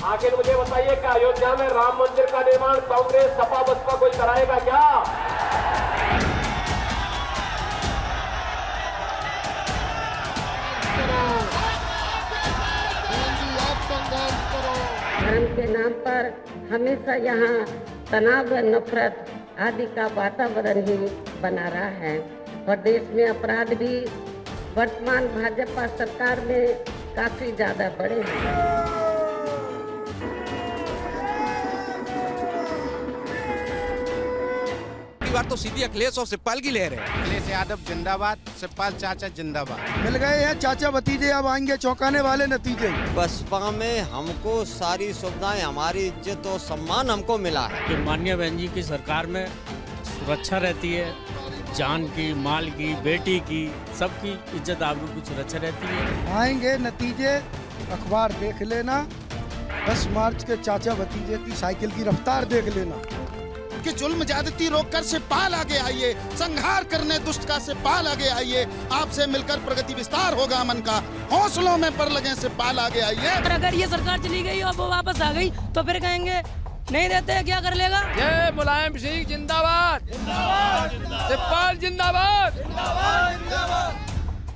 आखिर मुझे बताइए कि अयोध्या में राम मंदिर का निर्माण कांग्रेस सपा बसपा कोई कराएगा क्या? धर्म के नाम पर हमेशा यहाँ तनाव व नफरत आदि का वातावरण ही बना रहा है और देश में अपराध भी वर्तमान भाजपा सरकार में काफी ज्यादा बढ़े हैं। बार तो सीधी अखिलेश और शिवपाल की लहर है। अखिलेश यादव जिंदाबाद, शिवपाल चाचा जिंदाबाद। मिल गए हैं चाचा भतीजे, अब आएंगे चौंकाने वाले नतीजे। बसपा में हमको सारी सुविधाएं, हमारी इज्जत और सम्मान हमको मिला है। माननीय बहन जी की सरकार में सुरक्षा रहती है, जान की, माल की, बेटी की, सबकी इज्जत आबरू की सुरक्षा रहती है। आएंगे नतीजे, अखबार देख लेना। 10 मार्च के चाचा भतीजे की साइकिल की रफ्तार देख लेना। कि जुल्म ज्यादती रोककर शिवपाल आगे आइए, संहार करने दुष्ट का शिवपाल आगे आइए। आपसे मिलकर प्रगति विस्तार होगा मन का, हौसलों में पर लगे शिवपाल आगे आइए। अगर ये सरकार चली गई और वो वापस आ गई तो फिर कहेंगे नहीं देते, क्या कर लेगा? जय मुलायम सिंह जिंदाबाद, शिवपाल जिंदाबाद।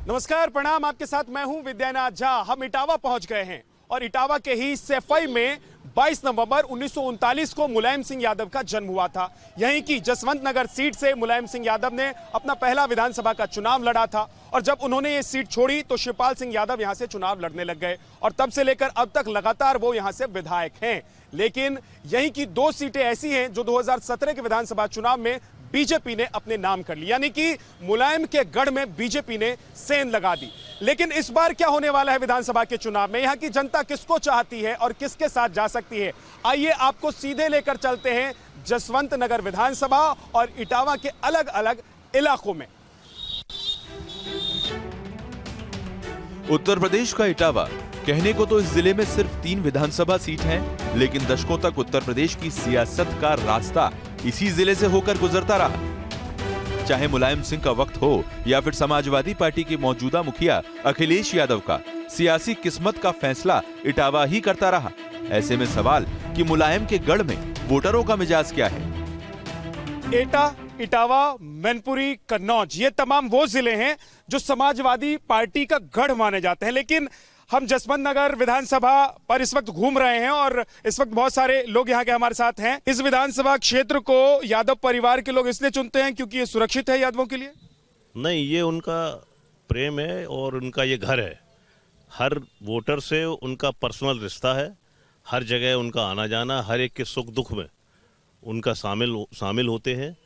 नमस्कार, प्रणाम। आपके साथ मैं हूं विद्यानाथ झा। हम इटावा पहुंच गए हैं और इटावा के ही सैफई में 22 नवंबर 1939 को मुलायम सिंह यादव का जन्म हुआ था। यहीं की जसवंत नगर सीट से मुलायम सिंह यादव ने अपना पहला विधानसभा का चुनाव लड़ा था और जब उन्होंने ये सीट छोड़ी तो शिवपाल सिंह यादव यहां से चुनाव लड़ने लग गए और तब से लेकर अब तक लगातार वो यहां से विधायक हैं। लेकिन यहीं की 2 सीटें ऐसी हैं जो 2017 के विधानसभा चुनाव में बीजेपी ने अपने नाम कर ली, यानी कि मुलायम के गढ़ में बीजेपी ने सेंध लगा दी। लेकिन इस बार क्या होने वाला है विधानसभा के चुनाव में? यहाँ की जनता किसको चाहती है और किसके साथ जा सकती है? आइए आपको सीधे लेकर चलते हैं जसवंत नगर विधानसभा और इटावा के अलग अलग इलाकों में। उत्तर प्रदेश का इटावा, कहने को तो इस जिले में सिर्फ 3 विधानसभा सीट हैं, लेकिन दशकों तक उत्तर प्रदेश की सियासत का रास्ता इसी जिले से होकर गुजरता रहा। चाहे मुलायम सिंह का वक्त हो या फिर समाजवादी पार्टी के मौजूदा मुखिया अखिलेश यादव का, सियासी किस्मत का फैसला इटावा ही करता रहा। ऐसे में सवाल कि मुलायम के गढ़ में वोटरों का मिजाज क्या है? एटा, इटावा, मैनपुरी, कन्नौज, ये तमाम वो जिले हैं जो समाजवादी पार्टी का गढ़ माने जाते हैं। लेकिन हम जसवंत नगर विधानसभा पर इस वक्त घूम रहे हैं और इस वक्त बहुत सारे लोग यहाँ के हमारे साथ हैं। इस विधानसभा क्षेत्र को यादव परिवार के लोग इसलिए चुनते हैं क्योंकि ये सुरक्षित है यादवों के लिए? नहीं, ये उनका प्रेम है और उनका ये घर है। हर वोटर से उनका पर्सनल रिश्ता है। हर जगह उनका आना जाना, हर एक के सुख दुख में उनका शामिल होते हैं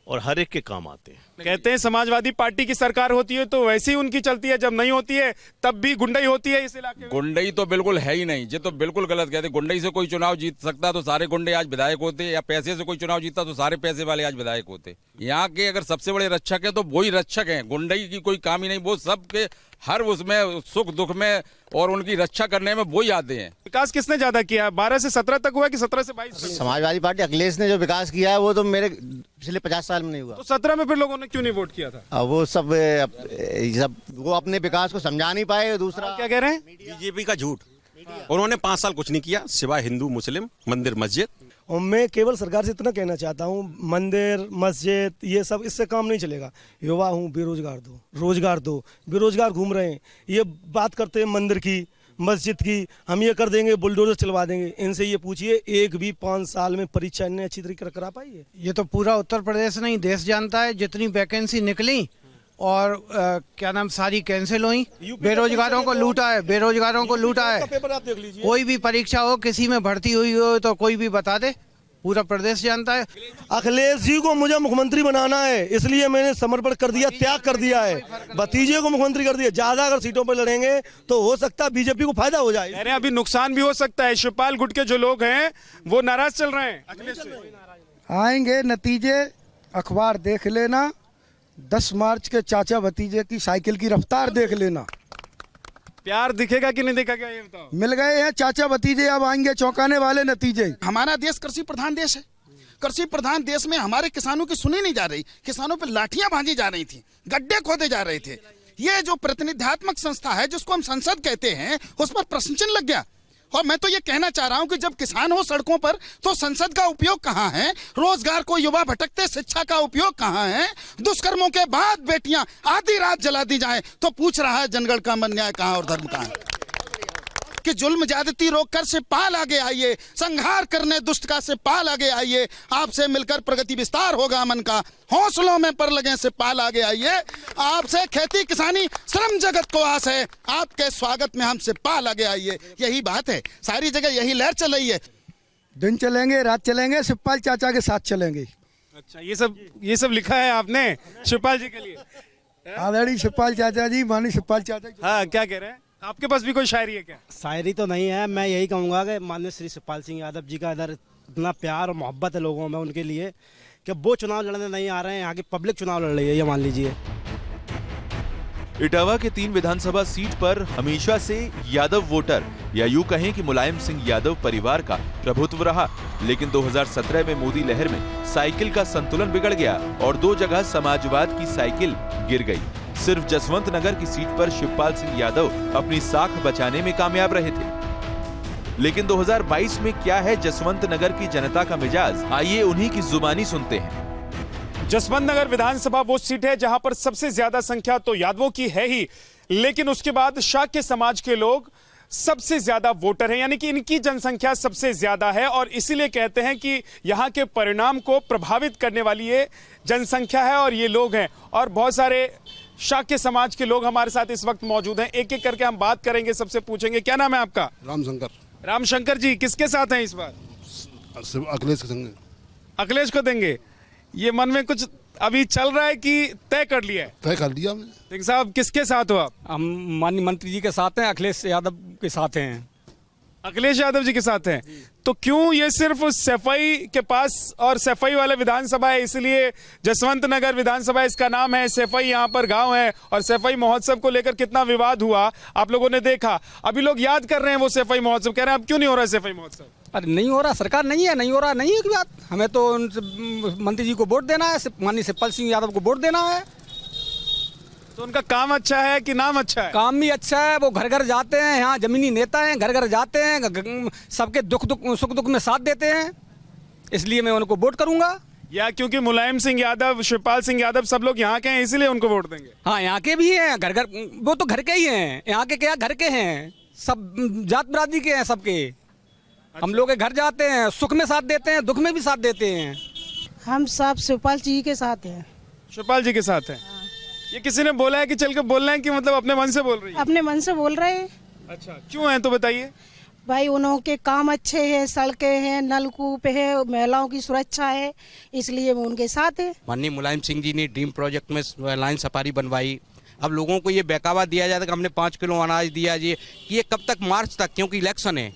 और हर एक के काम आते हैं। कहते हैं समाजवादी पार्टी की सरकार होती है तो वैसी उनकी चलती है, जब नहीं होती है तब भी गुंडई होती है इस इलाके में। गुंडई तो बिल्कुल है ही नहीं, ये तो बिल्कुल गलत कहते। गुंडई से कोई चुनाव जीत सकता तो सारे गुंडे आज विधायक होते, या पैसे से कोई चुनाव जीतता तो सारे पैसे वाले आज विधायक होते। यहाँ के अगर सबसे बड़े रक्षक है तो वही रक्षक हैं। गुंडई की कोई काम ही नहीं, वो सबके हर उसमें सुख दुख में और उनकी रक्षा करने में वही आते हैं। विकास किसने ज्यादा किया? 12 से 17 तक हुआ कि 17 से 22? समाजवादी पार्टी अखिलेश ने जो विकास किया है वो तो मेरे पिछले 50 साल में नहीं हुआ। तो 17 में फिर लोगों ने क्यों नहीं वोट किया था? अब वो सब वो अपने विकास को समझा नहीं पाए। दूसरा क्या कह रहे हैं? बीजेपी का झूठ। उन्होंने 5 साल कुछ नहीं किया सिवाय हिंदू मुस्लिम मंदिर मस्जिद। और मैं केवल सरकार से इतना कहना चाहता हूँ, मंदिर मस्जिद ये सब इससे काम नहीं चलेगा। युवा हूँ, बेरोजगार दो, रोजगार दो। बेरोजगार घूम रहे हैं, ये बात करते हैं मंदिर की, मस्जिद की, हम ये कर देंगे, बुलडोजर चलवा देंगे। इनसे ये पूछिए, एक भी 5 साल में परीक्षा इन्हें अच्छी तरीके करा पाई है? ये तो पूरा उत्तर प्रदेश नहीं देश जानता है। जितनी वैकेंसी निकली और क्या नाम सारी कैंसिल हुई। बेरोजगारों को लूटा है, बेरोजगारों को लूटा है। कोई भी परीक्षा हो, किसी में भर्ती हुई हो तो कोई भी बता दे, पूरा प्रदेश जानता है। अखिलेश जी को मुझे मुख्यमंत्री बनाना है, इसलिए मैंने समर्पण कर दिया, त्याग कर दिया है। भतीजे को मुख्यमंत्री कर दिया। ज्यादा अगर सीटों पर लड़ेंगे तो हो सकता है बीजेपी को फायदा हो जाए। अरे अभी नुकसान भी हो सकता है। शिवपाल गुट के जो लोग हैं वो नाराज चल रहे हैं अखिलेश से। आएंगे नतीजे, अखबार देख लेना। 10 मार्च के चाचा भतीजे की साइकिल की रफ्तार देख लेना। प्यार दिखेगा कि नहीं दिखेगा ये बताओ? मिल गए हैं चाचा भतीजे, अब आएंगे चौंकाने वाले नतीजे। हमारा देश कृषि प्रधान देश है। कृषि प्रधान देश में हमारे किसानों की सुनी नहीं जा रही। किसानों पर लाठियां भांजी जा रही थी, गड्ढे खोदे जा रहे थे। ये जो प्रतिनिधात्मक संस्था है जिसको हम संसद कहते हैं, उस पर प्रश्न चिन्ह लग गया। और मैं तो ये कहना चाह रहा हूं कि जब किसान हो सड़कों पर तो संसद का उपयोग कहाँ है, रोजगार को युवा भटकते शिक्षा का उपयोग कहाँ है, दुष्कर्मों के बाद बेटियां आधी रात जला दी जाए तो पूछ रहा है जनगण का मन न्याय कहाँ और धर्म कहाँ है। कि जुल्म ज्यादती रोककर सिपाल आगे आइए, संहार करने दुष्ट का सिपाल आगे आइए, आपसे मिलकर प्रगति विस्तार होगा मन का, हौसलों में पर लगे सिपाल आगे आइए, आपसे खेती किसानी श्रम जगत को आस है, आपके स्वागत में हम सिपाल आगे आइए। यही बात है, सारी जगह यही लहर चल रही है। दिन चलेंगे रात चलेंगे, शिवपाल चाचा के साथ चलेंगे। अच्छा, ये सब लिखा है आपने शिवपाल जी के लिए? आदरणीय शिवपाल चाचा जी, माननीय शिवपाल चाचा जी। हाँ, क्या कह रहे हैं? आपके पास भी कोई शायरी है क्या? शायरी तो नहीं है, मैं यही कहूँगा कि माननीय श्री शिवपाल सिंह यादव जी का इधर इतना प्यार और मोहब्बत है लोगों में उनके लिए कि वो चुनाव लड़ने नहीं आ रहे हैं, यहाँ की पब्लिक चुनाव लड़ रही है, ये मान लीजिए। इटावा के 3 विधानसभा सीट पर हमेशा से यादव वोटर या यूं कहें कि मुलायम सिंह यादव परिवार का प्रभुत्व रहा, लेकिन 2017 में मोदी लहर में साइकिल का संतुलन बिगड़ गया और 2 जगह समाजवाद की साइकिल गिर गई। सिर्फ जसवंत नगर की सीट पर शिवपाल सिंह यादव अपनी साख बचाने में कामयाब रहे थे। लेकिन 2022 में क्या है जसवंत नगर की जनता का मिजाज, आइए उन्हीं की जुबानी सुनते हैं। जसवंत नगर विधानसभा वो सीट है जहां पर सबसे ज्यादा संख्या तो यादवों की है ही, लेकिन उसके बाद शाक्य समाज के लोग सबसे ज्यादा वोटर हैं, यानी कि इनकी जनसंख्या सबसे ज्यादा है और इसीलिए कहते हैं कि यहाँ के परिणाम को प्रभावित करने वाली ये जनसंख्या है और ये लोग हैं। और बहुत सारे शाक्य समाज के लोग हमारे साथ इस वक्त मौजूद हैं, एक एक करके हम बात करेंगे, सबसे पूछेंगे। क्या नाम है आपका? रामशंकर। रामशंकर जी, किसके साथ हैं इस बार? अखिलेश के संग। अखिलेश को देंगे। ये मन में कुछ अभी चल रहा है कि तय कर लिया है? तय कर लिया हमने। सिंह साहब, किसके साथ हो आप? हम माननीय मंत्री जी के साथ हैं, अखिलेश यादव के साथ हैं। अखिलेश यादव जी के साथ हैं, तो क्यों ये सिर्फ सफाई के पास और सफाई वाले विधानसभा है इसलिए जसवंत नगर विधानसभा इसका नाम है, सफाई यहाँ पर गांव है और सफाई महोत्सव को लेकर कितना विवाद हुआ आप लोगों ने देखा। अभी लोग याद कर रहे हैं वो सफाई महोत्सव, कह रहे हैं अब क्यों नहीं हो रहा है सफाई महोत्सव? अरे नहीं हो रहा, सरकार नहीं है, नहीं हो रहा, नहीं है की बात। हमें तो मंत्री जी को वोट देना है, माननीय शिवपाल सिंह यादव को वोट देना है। तो उनका काम अच्छा है कि नाम अच्छा है? काम भी अच्छा है, वो घर घर जाते हैं, यहाँ जमीनी नेता हैं, घर घर जाते हैं, सबके सुख दुख में साथ देते हैं, इसलिए मैं उनको वोट करूंगा। या क्योंकि मुलायम सिंह यादव, शिवपाल सिंह यादव सब लोग यहाँ के हैं इसीलिए उनको वोट देंगे? हाँ, यहाँ के भी हैं, घर घर, वो तो घर के ही हैं, यहाँ के क्या घर के हैं, सब जात बिरादरी के हैं सबके। अच्छा। हम लोग के घर जाते हैं, सुख में साथ देते हैं, दुख में भी साथ देते हैं। हम सब शिवपाल जी के साथ हैं। शिवपाल जी के साथ हैं। ये किसी ने बोला है कि चल के बोलना है कि मतलब अपने मन से बोल रही है? अपने मन से बोल रहे हैं। अच्छा, क्यों है तो बताइए। भाई उन्हों के काम अच्छे हैं, सड़कें हैं, नलकूप है, महिलाओं की सुरक्षा है, इसलिए वो उनके साथ है। माननीय मुलायम सिंह जी ने ड्रीम प्रोजेक्ट में लाइन सफारी बनवाई। अब लोगों को ये बहकावा दिया जाता है कि हमने 5 किलो अनाज दिया जी, कि ये कब तक? मार्च तक, क्योंकि इलेक्शन है।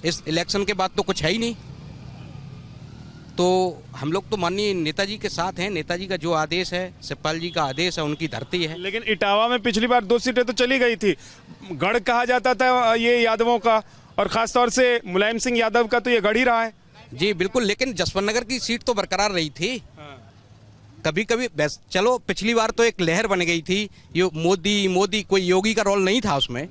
इस इलेक्शन के बाद तो कुछ है ही नहीं। तो हम लोग तो माननीय नेताजी के साथ हैं, नेताजी का जो आदेश है, शिवपाल जी का आदेश है, उनकी धरती है। लेकिन इटावा में पिछली बार 2 सीटें तो चली गई थी, गढ़ कहा जाता था ये यादवों का, और खासतौर से मुलायम सिंह यादव का तो ये गढ़ ही रहा है। जी बिल्कुल, लेकिन जसवंत नगर की सीट तो बरकरार रही थी। कभी कभी चलो, पिछली बार तो एक लहर बन गई थी, ये मोदी कोई योगी का रोल नहीं था उसमें।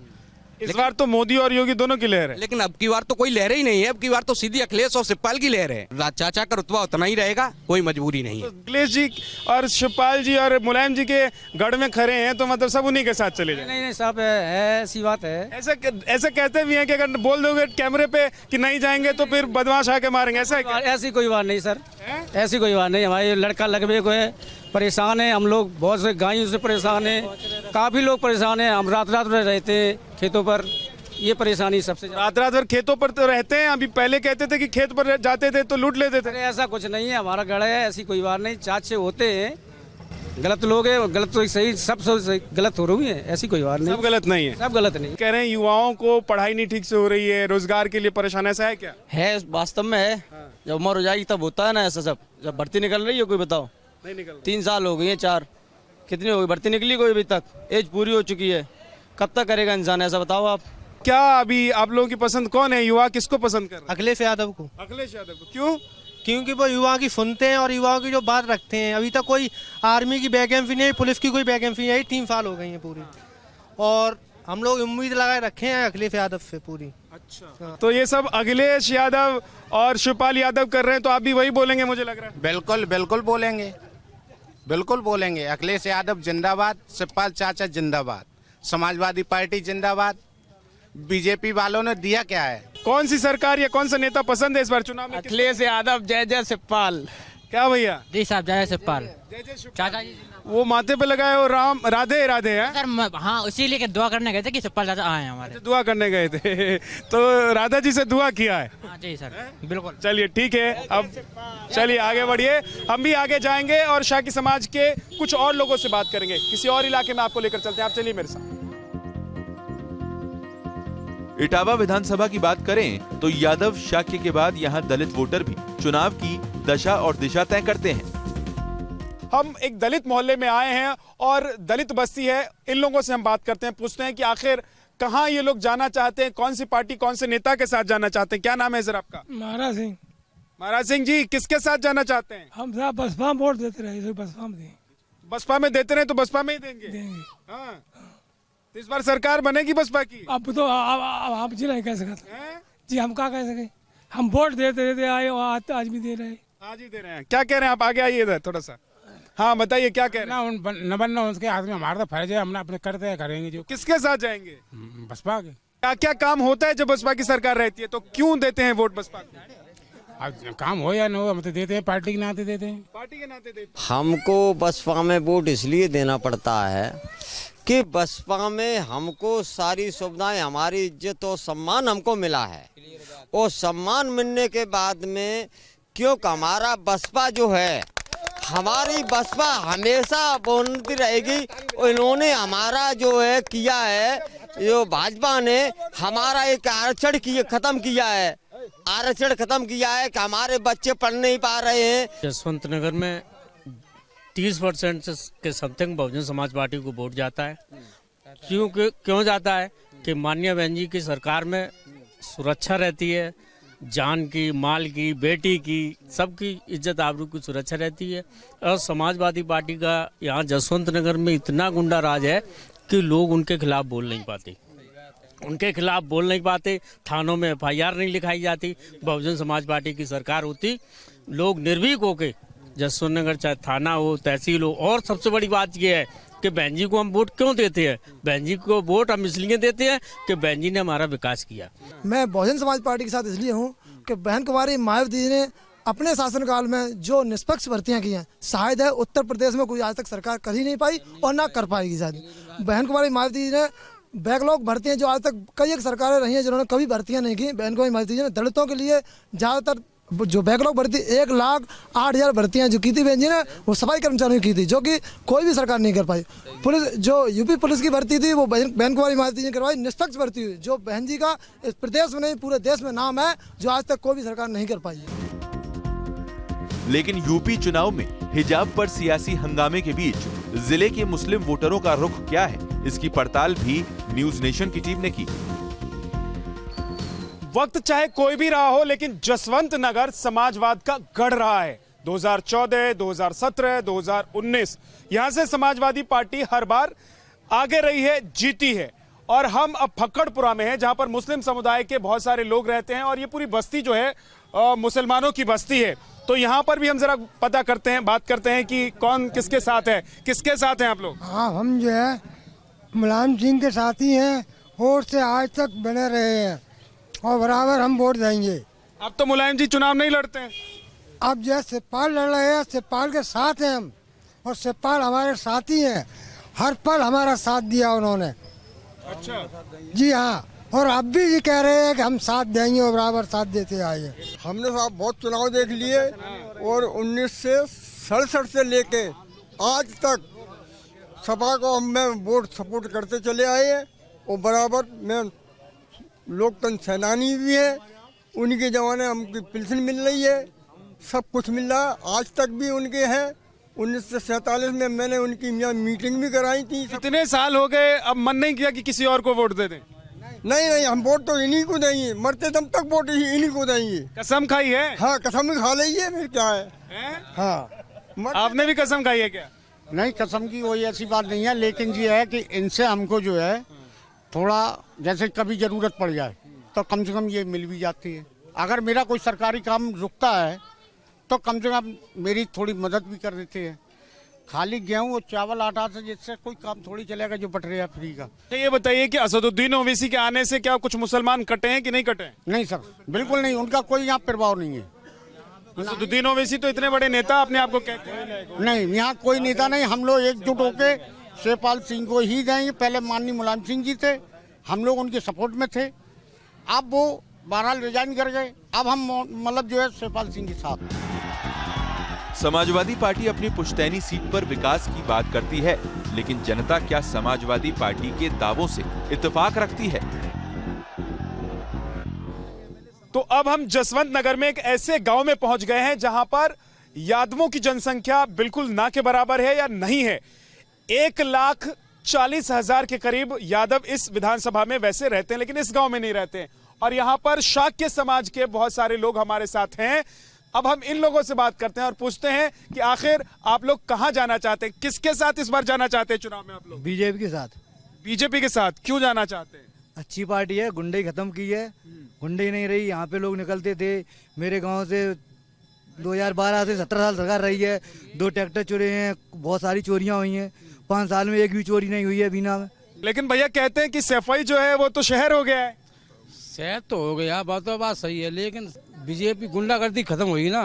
इस बार तो मोदी और योगी दोनों की लहर है। लेकिन अब की बार तो कोई लहर ही नहीं है, अब की बार तो सीधी अखिलेश और शिवपाल की लहर है। चाचा का रुतबा उतना ही रहेगा, कोई मजबूरी नहीं है। तो अखिलेश जी और शिवपाल जी और मुलायम जी के गढ़ में खड़े हैं तो मतलब सब उन्हीं के साथ चले जाए? नहीं साहब, ऐसी बात है। ऐसा कहते भी हैं कि अगर बोल दोगे कैमरे पे कि नहीं जाएंगे तो फिर बदमाश आके मारेंगे, ऐसा है? ऐसी कोई बात नहीं सर, ऐसी कोई बात नहीं। हमारे लड़का लगभग को है, परेशान है हम लोग, बहुत से गायों से परेशान है, काफी लोग परेशान है। हम रात रात में रहते हैं खेतों पर, ये परेशानी सबसे। रात रात भर खेतों पर तो रहते हैं, अभी पहले कहते थे कि खेत पर जाते थे तो लूट लेते थे। अरे ऐसा कुछ नहीं है, हमारा गढ़ है, ऐसी कोई बात नहीं। चाचे होते हैं, गलत लोग हैं, गलत तो सही, सब सही गलत हो रही है, ऐसी कोई बात नहीं। सब गलत नहीं है? सब गलत नहीं। कह रहे हैं युवाओं को पढ़ाई नहीं ठीक से हो रही है, रोजगार के लिए परेशान, ऐसा है क्या? है, वास्तव में है। जब उम्र हो जाएगी तब होता है ना ऐसा सब। जब भर्ती निकल रही है कोई बताओ? नहीं निकल। 3 साल हो गई है, 4 कितनी हो गई भर्ती निकली कोई अभी तक? एज पूरी हो चुकी है, कब तक करेगा इंसान ऐसा बताओ आप? क्या अभी आप लोगों की पसंद कौन है? युवा किसको पसंद कर रहे हैं? अखिलेश यादव को। अखिलेश यादव को क्यों? क्योंकि वो युवाओं की सुनते हैं और युवाओं की जो बात रखते हैं। अभी तक कोई आर्मी की वैकेंसी नहीं, पुलिस की कोई वैकेंसी नहीं आई, 3 साल हो गई है पूरी, और हम लोग उम्मीद लगाए रखे हैं अखिलेश यादव से पूरी। अच्छा, तो ये सब अखिलेश यादव और शिवपाल यादव कर रहे हैं, तो आप भी वही बोलेंगे मुझे लग रहा है। बिल्कुल बिल्कुल बोलेंगे, बिल्कुल बोलेंगे। अखिलेश यादव जिंदाबाद, शिवपाल चाचा जिंदाबाद, समाजवादी पार्टी जिंदाबाद। बीजेपी वालों ने दिया क्या है? कौन सी सरकार या कौन सा नेता पसंद है इस बार चुनाव में? अखिलेश यादव, जय जय शिवपाल। क्या भैया? जी साहब, जय शिवपाल। चाचा जी वो माथे पे लगाए हो राम राधे राधे है सर। हाँ, इसीलिए दुआ करने गए थे कि शिवपाल चाचा आए हमारे। दुआ करने गए थे तो राधा जी से दुआ किया है। हाँ जी सर, बिल्कुल। चलिए ठीक है, अब चलिए आगे बढ़िए, हम भी आगे जाएंगे और शाकी समाज के कुछ और लोगों से बात करेंगे। किसी और इलाके में आपको लेकर चलते हैं, आप चलिए मेरे साथ। इटावा विधानसभा की बात करें तो यादव शाक्य के बाद यहाँ दलित वोटर भी चुनाव की दशा और दिशा तय करते हैं। हम एक दलित मोहल्ले में आए हैं और दलित बस्ती है, इन लोगों से हम बात करते हैं, पूछते हैं कि आखिर कहाँ ये लोग जाना चाहते हैं, कौन सी पार्टी कौन से नेता के साथ जाना चाहते हैं। क्या नाम है सर आपका? महाराज सिंह। महाराज सिंह जी, किसके साथ जाना चाहते हैं? हम साहब बसपा में वोट देते रहे, बसपा में दें। बसपा में देते रहे तो बसपा में ही देंगे। हाँ, तो इस बार सरकार बनेगी बसपा की? अब तो आप जी नहीं कह सकते जी, हम क्या कह सके। हम वोट देते देते आए और आज भी दे रहे हैं। आज ही दे रहे हैं। क्या कह रहे हैं आप? आगे आइए इधर थोड़ा सा। हाँ बताइए, क्या कह रहे हैं? न बनना उसके हाथ में, हमारा तो फर्ज है, हमने अपने करते हैं, करेंगे जो। किसके साथ जाएंगे? बसपा के। क्या क्या काम होता है जब बसपा की सरकार रहती है, तो क्यों देते हैं वोट बसपा को? अब काम हो या न हो, हम तो देते हैं, पार्टी के नाते देते हैं। पार्टी के नाते देते हैं। हमको बसपा में वोट इसलिए देना पड़ता है कि बसपा में हमको सारी सुविधाएं, हमारी इज्जत और सम्मान हमको मिला है। और सम्मान मिलने के बाद में क्योंकि हमारा बसपा जो है, हमारी बसपा हमेशा बोलती रहेगी। इन्होंने हमारा जो है किया है, जो भाजपा ने हमारा एक आरक्षण खत्म किया है, आरक्षण खत्म किया है कि हमारे बच्चे पढ़ नहीं पा रहे हैं। जसवंत नगर में 30% के समथिंग बहुजन समाज पार्टी को वोट जाता है। क्यों जाता है कि माननीय बहन जी की सरकार में सुरक्षा रहती है, जान की, माल की, बेटी की, सबकी इज्जत आबरू की सुरक्षा रहती है। और समाजवादी पार्टी का यहाँ जसवंत नगर में इतना गुंडा राज है कि लोग उनके खिलाफ बोल नहीं पाते, थानों में FIR नहीं लिखाई जाती। बहुजन समाज पार्टी की सरकार होती, लोग निर्भीक होके जसवंत नगर चाहे थाना हो, तहसील हो। और सबसे बड़ी बात यह है कि बहन जी को हम वोट क्यों देते हैं? बहन जी को वोट हम इसलिए देते हैं कि बहन जी ने हमारा विकास किया। मैं बहुजन समाज पार्टी के साथ इसलिए हूँ कि बहन कुमारी मायावती जी ने अपने शासनकाल में जो निष्पक्ष भर्तियां की हैं, शायद है उत्तर प्रदेश में कोई आज तक सरकार कर ही नहीं पाई और ना कर पाएगी। शायद बहन कुमारी मायावती जी ने बैकलॉग भर्तियां जो आज तक कई एक सरकारें रही हैं जिन्होंने कभी भर्तियां नहीं की, बहन कुमारी मायावती जी ने दलितों के लिए ज़्यादातर जो बैकलॉग भर्ती 1,08,000 भर्तियां जो की थी बहन जी ने, वो सफाई कर्मचारियों की थी, जो कि कोई भी सरकार नहीं कर पाई। पुलिस जो यूपी पुलिस की भर्ती थी वो बहन कुमारी मायावती जी ने करवाई, निष्पक्ष भर्ती हुई, जो बहन जी का इस प्रदेश में नहीं पूरे देश में नाम है, जो आज तक कोई भी सरकार नहीं कर पाई। लेकिन यूपी चुनाव में हिजाब पर सियासी हंगामे के बीच जिले के मुस्लिम वोटरों का रुख क्या है, इसकी पड़ताल भी न्यूज नेशन की टीम ने की। वक्त चाहे कोई भी रहा हो, लेकिन जसवंत नगर समाजवाद का गढ़ रहा है। 2014, 2017, 2019 यहां से समाजवादी पार्टी हर बार आगे रही है, जीती है। और हम अब फक्कड़पुरा में हैं, जहां पर मुस्लिम समुदाय के बहुत सारे लोग रहते हैं और ये पूरी बस्ती जो है मुसलमानों की बस्ती है। तो यहाँ पर भी हम जरा पता करते हैं, बात करते हैं कि कौन किसके साथ है। किसके साथ हैं आप लोग? हाँ, हम जो है मुलायम सिंह के साथी हैं और से आज तक बने रहे हैं और बराबर हम वोट देंगे। अब तो मुलायम जी चुनाव नहीं लड़ते हैं, अब जो शिवपाल लड़ रहे हैं, शिवपाल के साथ हैं हम, और शिवपाल हमारे साथी हैं, हर पल हमारा साथ दिया उन्होंने। अच्छा जी हाँ, और अब भी ये कह रहे हैं कि हम साथ देंगे और बराबर साथ देते आए हैं। हमने साहब बहुत चुनाव देख लिए और 1967 से लेके आज तक सपा को हम वोट सपोर्ट करते चले आए हैं और बराबर में लोकतंत्र सेनानी भी है। उनके ज़माने हमको पेंशन मिल रही है, सब कुछ मिल रहा है, आज तक भी उनके हैं। 1947 में मैंने उनकी मीटिंग भी कराई थी। इतने साल हो गए, अब मन नहीं किया कि किसी और को वोट दे दें? नहीं, हम वोट तो इन्हीं को देंगे, मरते दम तक वोट इन्हीं को देंगे। कसम खाई है? हाँ, कसम खा ली है, फिर क्या है? हाँ, आपने भी कसम खाई है क्या? नहीं, कसम की कोई ऐसी बात नहीं है, लेकिन ये है कि इनसे हमको जो है थोड़ा जैसे कभी जरूरत पड़ जाए तो कम से कम ये मिल भी जाती है। अगर मेरा कोई सरकारी काम रुकता है तो कम से कम मेरी थोड़ी मदद भी कर देते हैं। खाली गेहूं और चावल आटा से जिससे कोई काम थोड़ी चलेगा जो बट रहा है फ्री का। ये बताइए कि असदुद्दीन ओवैसी के आने से क्या कुछ मुसलमान कटे हैं कि नहीं कटे? नहीं सर, बिल्कुल नहीं, उनका कोई यहाँ प्रभाव नहीं है। असदुद्दीन ओवैसी तो इतने बड़े नेता अपने आप को कहते हैं। नहीं, यहाँ कोई नेता नहीं, हम लोग एकजुट होके शिवपाल सिंह को ही देंगे। पहले माननीय मुलायम सिंह जी थे, हम लोग उनके सपोर्ट में थे, अब वो बहरहाल रिजाइन कर गए, अब हम मतलब जो है शिवपाल सिंह के साथ। समाजवादी पार्टी अपनी पुश्तैनी सीट पर विकास की बात करती है, लेकिन जनता क्या समाजवादी पार्टी के दावों से इत्तेफाक रखती है? तो अब हम जसवंत नगर में एक ऐसे गांव में पहुंच गए हैं जहां पर यादवों की जनसंख्या बिल्कुल ना के बराबर है या नहीं है। 1,40,000 के करीब यादव इस विधानसभा में वैसे रहते हैं, लेकिन इस गांव में नहीं रहते हैं। और यहां पर शाक्य समाज के बहुत सारे लोग हमारे साथ हैं। अब हम इन लोगों से बात करते हैं और पूछते हैं कि आखिर आप लोग कहां जाना चाहते हैं, किसके साथ इस बार जाना चाहते हैं चुनाव में आप लोग? बीजेपी के साथ। बीजेपी के साथ क्यों जाना चाहते हैं? अच्छी पार्टी है, गुंडई खत्म की है, गुंडई नहीं रही। यहाँ पे लोग निकलते थे, मेरे गांव से 2012 से 17 साल सरकार रही है, 2 ट्रैक्टर चोरे हैं, बहुत सारी चोरियां हुई हैं, 5 साल में एक भी चोरी नहीं हुई है बीना में। लेकिन भैया कहते हैं कि सफाई जो है वो तो शहर हो गया है। शहर तो हो गया, बात सही है, लेकिन बीजेपी गुंडागर्दी खत्म हुई ना।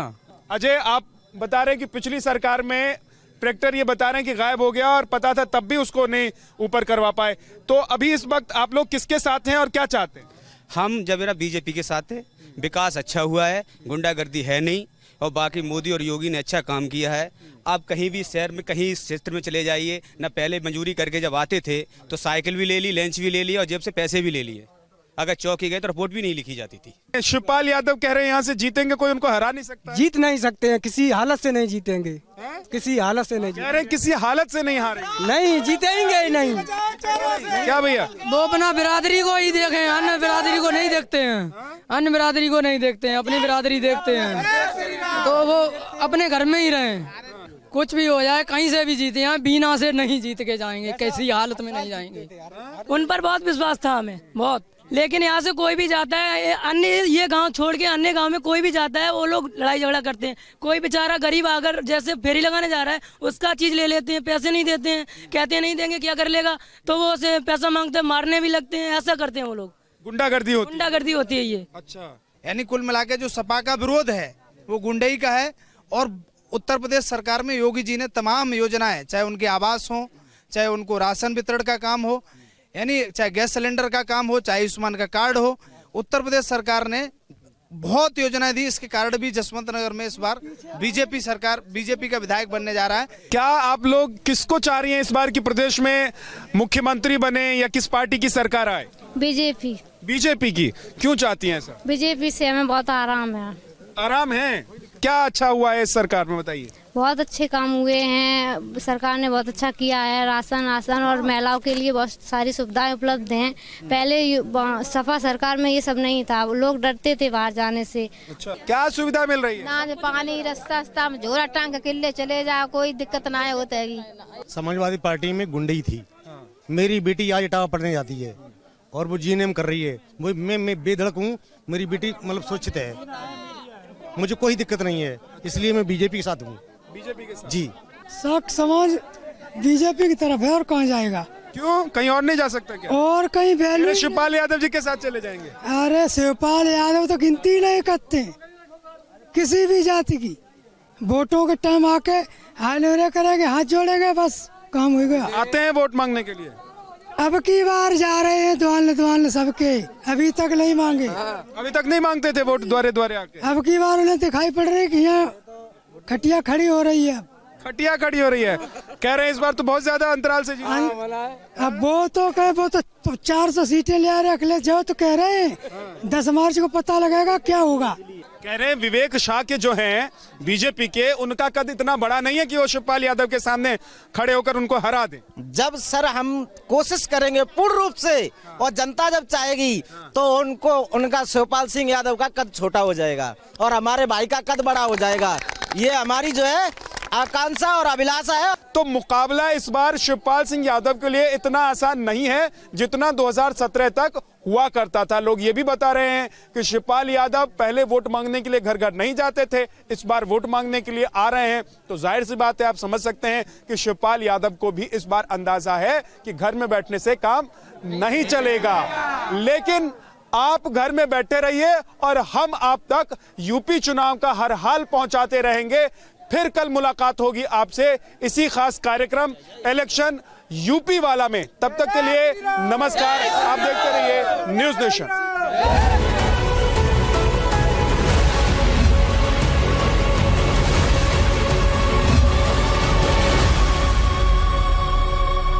अजय, आप बता रहे हैं कि पिछली सरकार में ट्रैक्टर ये बता रहे हैं कि गायब हो गया और पता था तब भी उसको नहीं ऊपर करवा पाए, तो अभी इस वक्त आप लोग किसके साथ हैं और क्या चाहते हैं? हम जबेरा बीजेपी के साथ है, विकास अच्छा हुआ है, गुंडागर्दी है नहीं, और बाकी मोदी और योगी ने अच्छा काम किया है। आप कहीं भी शहर में कहीं इस क्षेत्र में चले जाइए ना, पहले मंजूरी करके जब आते थे तो साइकिल भी ले ली, लंच भी ले लिया और जेब से पैसे भी ले लिए। अगर चौकी गए तो रिपोर्ट भी नहीं लिखी जाती थी। शिवपाल यादव कह रहे हैं यहाँ से जीतेंगे, कोई उनको हरा नहीं सकता। जीत नहीं सकते हैं, किसी हालत से नहीं जीतेंगे, किसी हालत से नहीं। कह रहे हैं किसी हालत से नहीं हारेंगे। नहीं जीतेंगे ही नहीं। क्या भैया? वो अपना बिरादरी को ही देखें, अन्य बिरादरी को नहीं देखते हैं, अन्य बिरादरी को नहीं देखते हैं, अपनी बिरादरी देखते हैं। तो वो अपने घर में ही रहें, कुछ भी हो जाए, कहीं से भी जीते हैं, बीना से नहीं जीत के जाएंगे, किसी हालत में नहीं जाएंगे। उन पर बहुत विश्वास था हमें, बहुत। लेकिन यहाँ से कोई भी जाता है, अन्य ये गांव छोड़ के अन्य गांव में कोई भी जाता है, वो लोग लड़ाई झगड़ा करते हैं। कोई बेचारा गरीब अगर जैसे फेरी लगाने जा रहा है, उसका चीज ले लेते हैं, पैसे नहीं देते हैं, कहते हैं नहीं देंगे, क्या कर लेगा, तो वो उसे पैसा मांगते हैं, मारने भी लगते हैं, ऐसा करते हैं वो लोग। गुंडागर्दी होती है ये। अच्छा, यानी कुल मिला के जो सपा का विरोध है वो गुंडई का है। और उत्तर प्रदेश सरकार में योगी जी ने तमाम योजनाएं, चाहे उनके आवास हो, चाहे उनको राशन वितरण का काम हो, यानी चाहे गैस सिलेंडर का काम हो, चाहे आयुष्मान का कार्ड हो, उत्तर प्रदेश सरकार ने बहुत योजनाएं दी। इसके कारण भी जसवंत नगर में इस बार बीजेपी सरकार, बीजेपी का विधायक बनने जा रहा है। क्या आप लोग किसको चाह रही हैं इस बार की प्रदेश में मुख्यमंत्री बने या किस पार्टी की सरकार आए? बीजेपी। बीजेपी की क्यों चाहती हैं ऐसा? बीजेपी से हमें बहुत आराम है। आराम है? क्या अच्छा हुआ है इस सरकार में, बताइए। बहुत अच्छे काम हुए हैं, सरकार ने बहुत अच्छा किया है, राशन और महिलाओं के लिए बहुत सारी सुविधाएं उपलब्ध हैं। पहले सपा सरकार में ये सब नहीं था, लोग डरते थे बाहर जाने से। अच्छा, क्या सुविधा मिल रही है? ना पानी, रास्ता में झोरा टांग के किले चले जाओ, कोई दिक्कत ना होता है। समाजवादी पार्टी में गुंडई थी, मेरी बेटी आज इटावा पढ़ने जाती है और वो जीएनएम कर रही है। मैं बेधड़क हूँ, मेरी बेटी मतलब सुरक्षित है, मुझे कोई दिक्कत नहीं है, इसलिए मैं बीजेपी के साथ हूँ। बीजेपी के साथ जी। सब समाज बीजेपी की तरफ है, और कहाँ जाएगा? क्यों, कहीं और नहीं जा सकता क्या? और कहीं वैल्यू। शिवपाल यादव जी के साथ चले जाएंगे? अरे शिवपाल यादव तो गिनती नहीं करते किसी भी जाति की। वोटों के टाइम आके हाथ करेंगे, हाथ जोड़ेंगे, बस काम हो गया। आते हैं वोट मांगने के लिए? अब की बार जा रहे हैं द्वार सबके, अभी तक नहीं मांगे। अभी तक नहीं मांगते थे वोट द्वारे आके? अब की बार उन्हें दिखाई पड़ रही है कि यहाँ खटिया खड़ी हो रही है। खटिया खड़ी हो रही है, कह रहे हैं इस बार तो बहुत ज्यादा अंतराल से जीता। अब वो तो 400 सीटें ले आ रहे अखिलेश जो, तो कह रहे हैं 10 मार्च को पता लगेगा क्या होगा। कह रहे हैं विवेक शाह के जो हैं बीजेपी के, उनका कद इतना बड़ा नहीं है कि वो शिवपाल यादव के सामने खड़े होकर उनको हरा दें। जब सर हम कोशिश करेंगे पूर्ण रूप से और जनता जब चाहेगी तो उनको, उनका शिवपाल सिंह यादव का कद छोटा हो जाएगा और हमारे भाई का कद बड़ा हो जाएगा। ये हमारी जो है आकांक्षा और अभिलाषा है। तो मुकाबला इस बार शिवपाल सिंह यादव के लिए इतना आसान नहीं है जितना 2017 तक हुआ करता था। लोग ये भी बता रहे हैं कि शिवपाल यादव पहले वोट मांगने के लिए घर घर नहीं जाते थे, इस बार वोट मांगने के लिए आ रहे हैं। तो जाहिर सी बात है, आप समझ सकते हैं कि शिवपाल यादव को भी इस बार अंदाजा है कि घर में बैठने से काम नहीं चलेगा। लेकिन आप घर में बैठे रहिए और हम आप तक यूपी चुनाव का हर हाल पहुंचाते रहेंगे। फिर कल मुलाकात होगी आपसे इसी खास कार्यक्रम इलेक्शन यूपी वाला में। तब तक के लिए नमस्कार। आप देखते रहिए न्यूज़ नेशन।